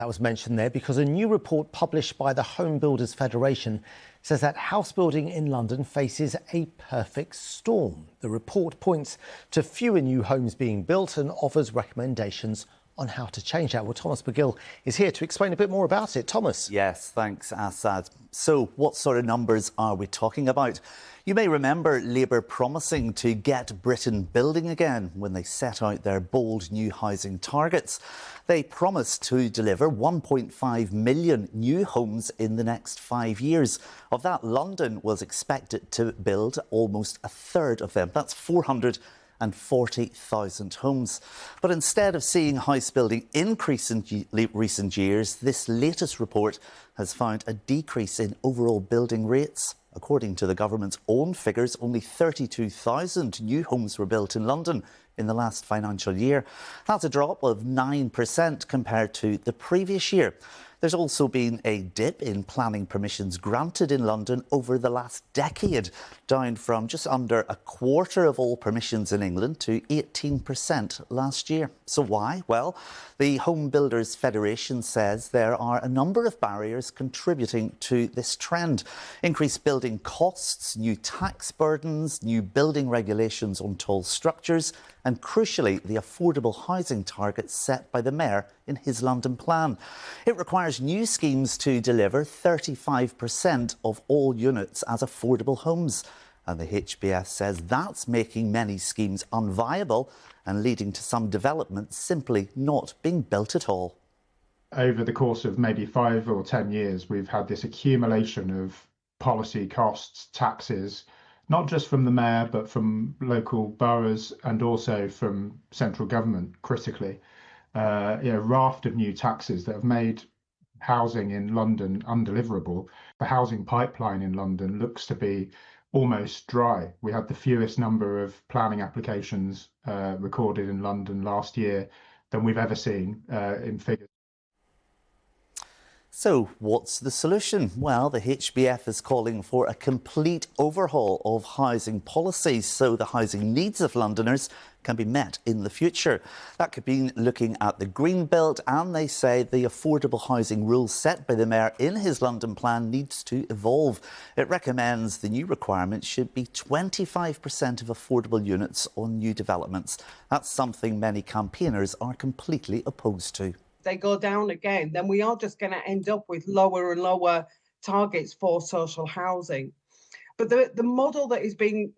That was mentioned there because a new report published by the Home Builders Federation says that house building in London faces a perfect storm. The report points to fewer new homes being built and offers recommendations on how to change that. Well, Thomas Magill is here to explain a bit more about it. Thomas. Yes, thanks, Assad. So what sort of numbers are we talking about? You may remember Labour promising to get Britain building again when they set out their bold new housing targets. They promised to deliver 1.5 million new homes in the next 5 years. Of that, London was expected to build almost a third of them. That's 440,000 homes. But instead of seeing house building increase in recent years, this latest report has found a decrease in overall building rates. According to the government's own figures, only 32,000 new homes were built in London in the last financial year. That's a drop of 9% compared to the previous year. There's also been a dip in planning permissions granted in London over the last decade, down from just under a quarter of all permissions in England to 18% last year. So why? Well, the Home Builders Federation says there are a number of barriers contributing to this trend. Increased building costs, new tax burdens, new building regulations on tall structures, and crucially, the affordable housing targets set by the Mayor in his London plan. It requires new schemes to deliver 35% of all units as affordable homes. And the HBF says that's making many schemes unviable and leading to some developments simply not being built at all. Over the course of maybe 5 or 10 years, we've had this accumulation of policy costs, taxes, not just from the Mayor, but from local boroughs and also from central government, critically. A raft of new taxes that have made housing in London undeliverable. The housing pipeline in London looks to be almost dry. We had the fewest number of planning applications recorded in London last year than we've ever seen in figures. So what's the solution? Well, the HBF is calling for a complete overhaul of housing policies so the housing needs of Londoners can be met in the future. That could be looking at the Green Belt, and they say the affordable housing rules set by the Mayor in his London plan needs to evolve. It recommends the new requirement should be 25% of affordable units on new developments. That's something many campaigners are completely opposed to. They go down again, then we are just going to end up with lower and lower targets for social housing. But the model that is being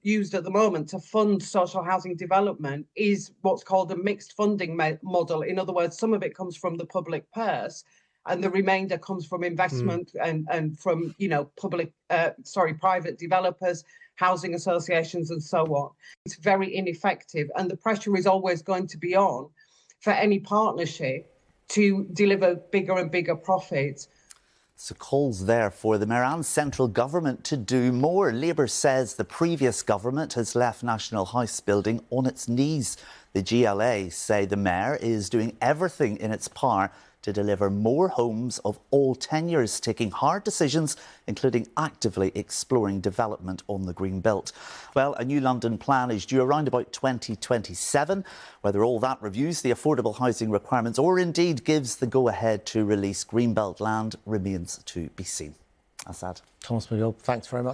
used at the moment to fund social housing development is what's called a mixed funding model. In other words, some of it comes from the public purse and the remainder comes from investment and from, private developers, housing associations and so on. It's very ineffective, and the pressure is always going to be on for any partnership to deliver bigger and bigger profits. So calls there for the Mayor and central government to do more. Labour says the previous government has left national house building on its knees. The GLA say the Mayor is doing everything in its power to deliver more homes of all tenures, taking hard decisions, including actively exploring development on the Green Belt. Well, a new London plan is due around about 2027. Whether all that reviews the affordable housing requirements or indeed gives the go-ahead to release Green Belt land remains to be seen. Assad. Thomas Magill, thanks very much.